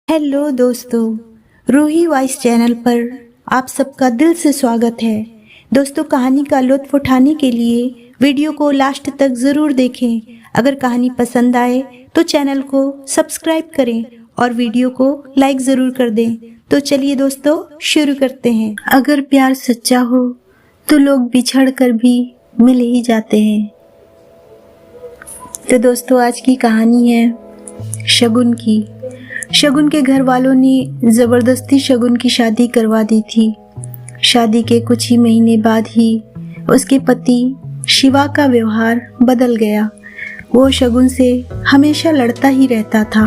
Hello दोस्तों, Ruhi voice channel पर आप सबका दिल से स्वागत है। दोस्तों, कहानी का लुत्फ उठाने के लिए वीडियो को लास्ट तक ज़रूर देखें। अगर कहानी पसंद आए तो चैनल को सब्सक्राइब करें और वीडियो को लाइक ज़रूर कर दें। तो चलिए दोस्तों, शुरू करते हैं। अगर प्यार सच्चा हो तो लोग बिछड़ कर भी मिल ही जाते हैं। तो दोस्तों, आज की कहानी है शगुन की। शगुन के घर वालों ने ज़बरदस्ती शगुन की शादी करवा दी थी। शादी के कुछ ही महीने बाद ही उसके पति शिवा का व्यवहार बदल गया। वो शगुन से हमेशा लड़ता ही रहता था।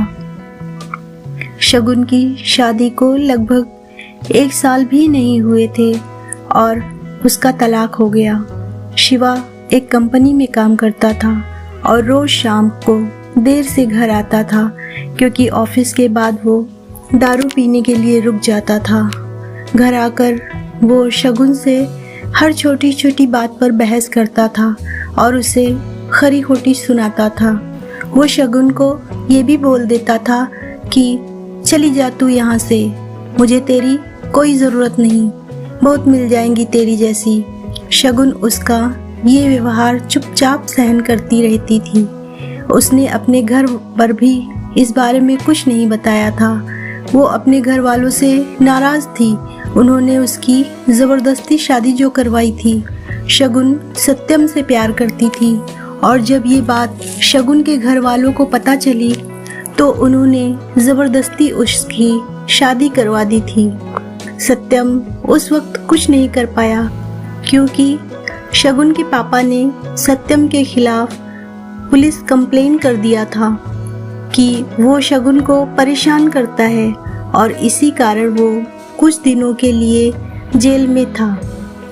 शगुन की शादी को लगभग 1 साल भी नहीं हुए थे और उसका तलाक हो गया। शिवा एक कंपनी में काम करता था और रोज़ शाम को देर से घर आता था, क्योंकि ऑफिस के बाद वो दारू पीने के लिए रुक जाता था। घर आकर वो शगुन से हर छोटी छोटी बात पर बहस करता था और उसे खरी खोटी सुनाता था। वो शगुन को ये भी बोल देता था कि चली जा तू यहाँ से, मुझे तेरी कोई ज़रूरत नहीं, बहुत मिल जाएंगी तेरी जैसी। शगुन उसका ये व्यवहार चुपचाप सहन करती रहती थी। उसने अपने घर पर भी इस बारे में कुछ नहीं बताया था। वो अपने घर वालों से नाराज़ थी। उन्होंने उसकी ज़बरदस्ती शादी जो करवाई थी। शगुन सत्यम से प्यार करती थी और जब ये बात शगुन के घर वालों को पता चली तो उन्होंने ज़बरदस्ती उसकी शादी करवा दी थी। सत्यम उस वक्त कुछ नहीं कर पाया, क्योंकि शगुन के पापा ने सत्यम के खिलाफ पुलिस कंप्लेन कर दिया था कि वो शगुन को परेशान करता है और इसी कारण वो कुछ दिनों के लिए जेल में था।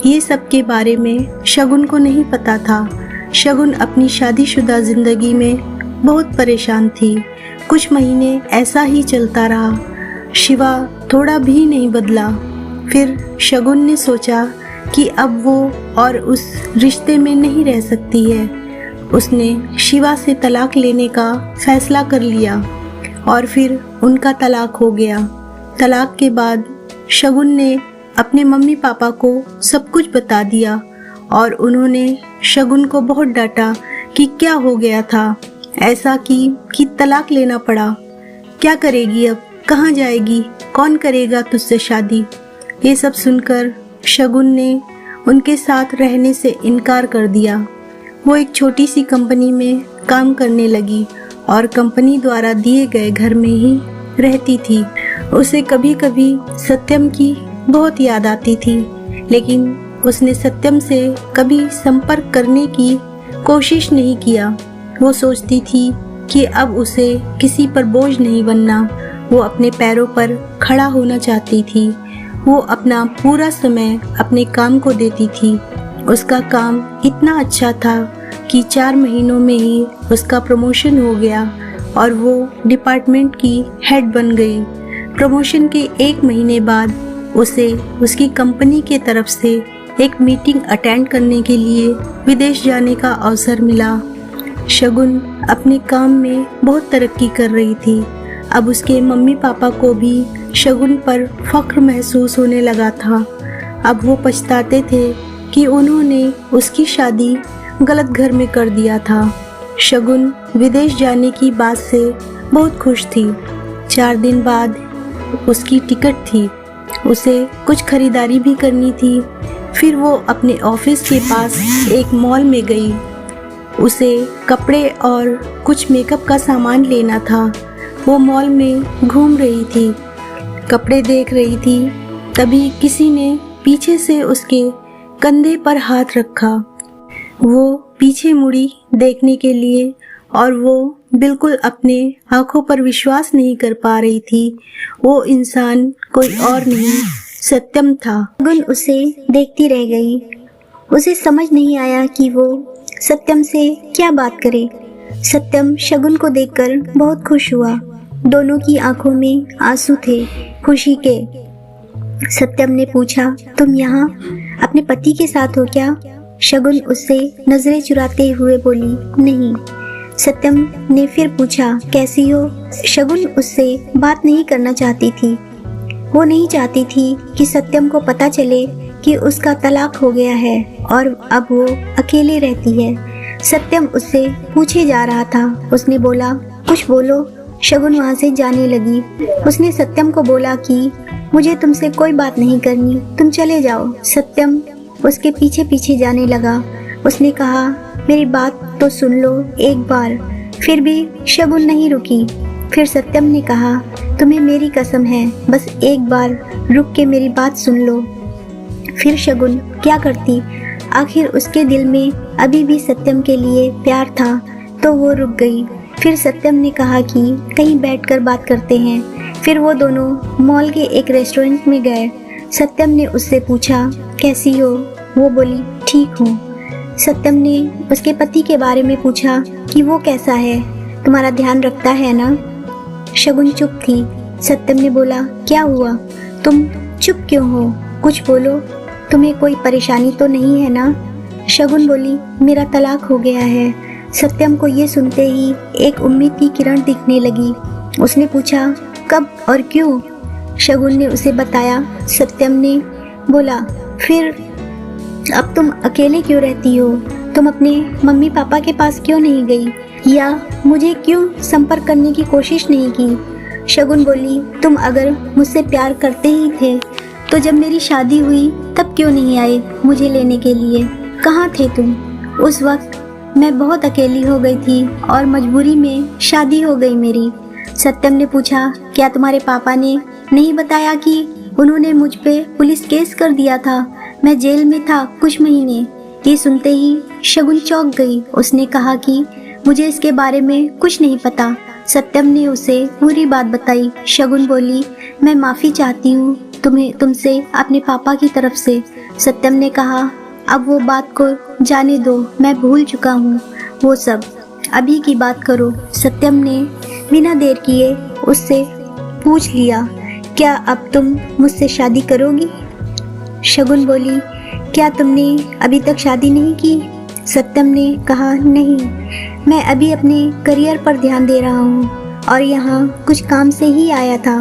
ये सब के बारे में शगुन को नहीं पता था। शगुन अपनी शादीशुदा ज़िंदगी में बहुत परेशान थी। कुछ महीने ऐसा ही चलता रहा। शिवा थोड़ा भी नहीं बदला। फिर शगुन ने सोचा कि अब वो और उस रिश्ते में नहीं रह सकती है। उसने शिवा से तलाक लेने का फैसला कर लिया और फिर उनका तलाक हो गया। तलाक के बाद शगुन ने अपने मम्मी पापा को सब कुछ बता दिया और उन्होंने शगुन को बहुत डांटा कि क्या हो गया था ऐसा कि तलाक लेना पड़ा। क्या करेगी अब, कहाँ जाएगी, कौन करेगा तुझसे शादी। ये सब सुनकर शगुन ने उनके साथ रहने से इनकार कर दिया। वो एक छोटी सी कंपनी में काम करने लगी और कंपनी द्वारा दिए गए घर में ही रहती थी। उसे कभी कभी सत्यम की बहुत याद आती थी, लेकिन उसने सत्यम से कभी संपर्क करने की कोशिश नहीं किया। वो सोचती थी कि अब उसे किसी पर बोझ नहीं बनना। वो अपने पैरों पर खड़ा होना चाहती थी। वो अपना पूरा समय अपने काम को देती थी। उसका काम इतना अच्छा था कि 4 महीनों में ही उसका प्रमोशन हो गया और वो डिपार्टमेंट की हेड बन गई। प्रमोशन के 1 महीने बाद उसे उसकी कंपनी के तरफ से एक मीटिंग अटेंड करने के लिए विदेश जाने का अवसर मिला। शगुन अपने काम में बहुत तरक्की कर रही थी। अब उसके मम्मी पापा को भी शगुन पर फख्र महसूस होने लगा था। अब वो पछताते थे कि उन्होंने उसकी शादी गलत घर में कर दिया था। शगुन विदेश जाने की बात से बहुत खुश थी। 4 दिन बाद उसकी टिकट थी। उसे कुछ खरीदारी भी करनी थी। फिर वो अपने ऑफिस के पास एक मॉल में गई। उसे कपड़े और कुछ मेकअप का सामान लेना था। वो मॉल में घूम रही थी, कपड़े देख रही थी। तभी किसी ने पीछे से उसके कंधे पर हाथ रखा। वो पीछे मुड़ी देखने के लिए और वो बिल्कुल अपने आंखों पर विश्वास नहीं कर पा रही थी। वो इंसान कोई और नहीं, सत्यम था। शगुन उसे देखती रह गई। उसे समझ नहीं आया कि वो सत्यम से क्या बात करे। सत्यम शगुन को देखकर बहुत खुश हुआ। दोनों की आंखों में आंसू थे, खुशी के। सत्यम ने पूछा, तुम यहाँ अपने पति के साथ हो क्या? शगुन उससे नजरें चुराते हुए बोली, नहीं, सत्यम ने फिर पूछा, कैसी हो? शगुन उससे बात नहीं करना चाहती थी। वो नहीं चाहती थी कि सत्यम को पता चले कि उसका तलाक हो गया है और अब वो अकेली रहती है। सत्यम उससे पूछे जा रहा था। उसने बोला, कुछ बोलो। शगुन वहाँ से जाने लगी। उसने सत्यम को बोला कि मुझे तुमसे कोई बात नहीं करनी, तुम चले जाओ। सत्यम उसके पीछे पीछे जाने लगा। उसने कहा, मेरी बात तो सुन लो एक बार। फिर भी शगुन नहीं रुकी। फिर सत्यम ने कहा, तुम्हें मेरी कसम है, बस एक बार रुक के मेरी बात सुन लो। फिर शगुन क्या करती? आखिर उसके दिल में अभी भी सत्यम के लिए प्यार था, तो वो रुक गई। फिर सत्यम ने कहा कि कहीं बैठकर बात करते हैं। फिर वो दोनों मॉल के एक रेस्टोरेंट में गए। सत्यम ने उससे पूछा, कैसी हो? वो बोली, ठीक हूँ। सत्यम ने उसके पति के बारे में पूछा कि वो कैसा है, तुम्हारा ध्यान रखता है ना? शगुन चुप थी। सत्यम ने बोला, क्या हुआ? तुम चुप क्यों हो? कुछ बोलो, तुम्हें कोई परेशानी तो नहीं है ना? शगुन बोली, मेरा तलाक हो गया है। सत्यम को ये सुनते ही एक उम्मीद की किरण दिखने लगी। उसने पूछा, कब और क्यों? शगुन ने उसे बताया। सत्यम ने बोला, फिर अब तुम अकेले क्यों रहती हो? तुम अपने मम्मी पापा के पास क्यों नहीं गई, या मुझे क्यों संपर्क करने की कोशिश नहीं की? शगुन बोली, तुम अगर मुझसे प्यार करते ही थे तो जब मेरी शादी हुई तब क्यों नहीं आए मुझे लेने के लिए? कहाँ थे तुम? उस वक्त मैं बहुत अकेली हो गई थी और मजबूरी में शादी हो गई मेरी। सत्यम ने पूछा, क्या तुम्हारे पापा ने नहीं बताया कि उन्होंने मुझ पे पुलिस केस कर दिया था? मैं जेल में था कुछ महीने। ये सुनते ही शगुन चौंक गई। उसने कहा कि मुझे इसके बारे में कुछ नहीं पता। सत्यम ने उसे पूरी बात बताई। शगुन बोली, मैं माफ़ी चाहती हूँ तुमसे अपने पापा की तरफ से। सत्यम ने कहा, अब वो बात को जाने दो, मैं भूल चुका हूँ वो सब, अभी की बात करो। सत्यम ने बिना देर किए उससे पूछ लिया, क्या अब तुम मुझसे शादी करोगी? शगुन बोली, क्या तुमने अभी तक शादी नहीं की? सत्यम ने कहा, नहीं, मैं अभी अपने करियर पर ध्यान दे रहा हूँ और यहाँ कुछ काम से ही आया था।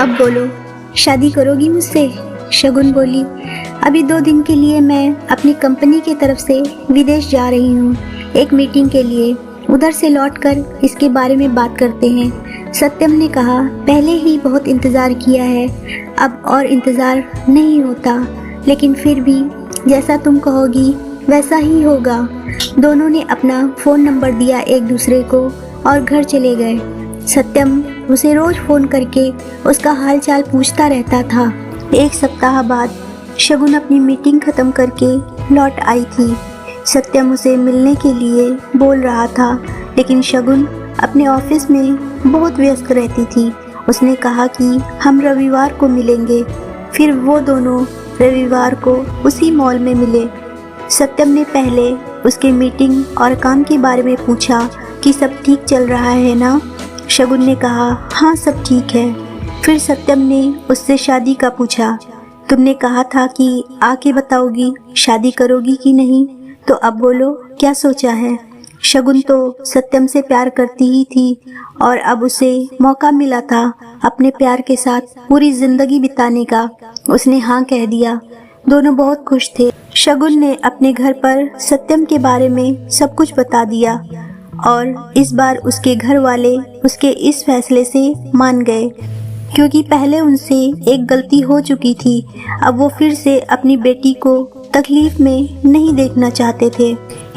अब बोलो, शादी करोगी मुझसे? शगुन बोली, अभी 2 दिन के लिए मैं अपनी कंपनी की तरफ से विदेश जा रही हूँ, एक मीटिंग के लिए। उधर से लौटकर इसके बारे में बात करते हैं। सत्यम ने कहा, पहले ही बहुत इंतज़ार किया है, अब और इंतज़ार नहीं होता, लेकिन फिर भी जैसा तुम कहोगी वैसा ही होगा। दोनों ने अपना फ़ोन नंबर दिया एक दूसरे को और घर चले गए। सत्यम उसे रोज़ फ़ोन करके उसका हालचाल पूछता रहता था। 1 सप्ताह बाद शगुन अपनी मीटिंग ख़त्म करके लौट आई थी। सत्यम उसे मिलने के लिए बोल रहा था, लेकिन शगुन अपने ऑफिस में बहुत व्यस्त रहती थी। उसने कहा कि हम रविवार को मिलेंगे। फिर वो दोनों रविवार को उसी मॉल में मिले। सत्यम ने पहले उसके मीटिंग और काम के बारे में पूछा कि सब ठीक चल रहा है ना? शगुन ने कहा, हाँ सब ठीक है। फिर सत्यम ने उससे शादी का पूछा। तुमने कहा था कि आके बताओगी शादी करोगी कि नहीं, तो अब बोलो क्या सोचा है? शगुन तो सत्यम से प्यार करती ही थी और अब उसे मौका मिला था अपने प्यार के साथ पूरी जिंदगी बिताने का। उसने हाँ कह दिया। दोनों बहुत खुश थे। शगुन ने अपने घर पर सत्यम के बारे में सब कुछ बता दिया और इस बार उसके घर वाले उसके इस फैसले से मान गए, क्योंकि पहले उनसे एक गलती हो चुकी थी। अब वो फिर से अपनी बेटी को तकलीफ में नहीं देखना चाहते थे।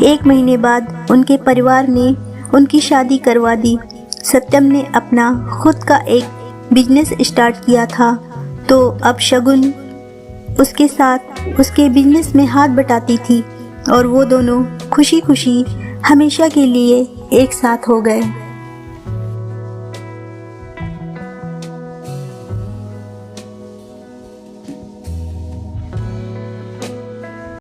1 महीने बाद उनके परिवार ने उनकी शादी करवा दी। सत्यम ने अपना खुद का एक बिजनेस स्टार्ट किया था, तो अब शगुन उसके साथ उसके बिजनेस में हाथ बटाती थी और वो दोनों खुशी खुशी हमेशा के लिए एक साथ हो गए।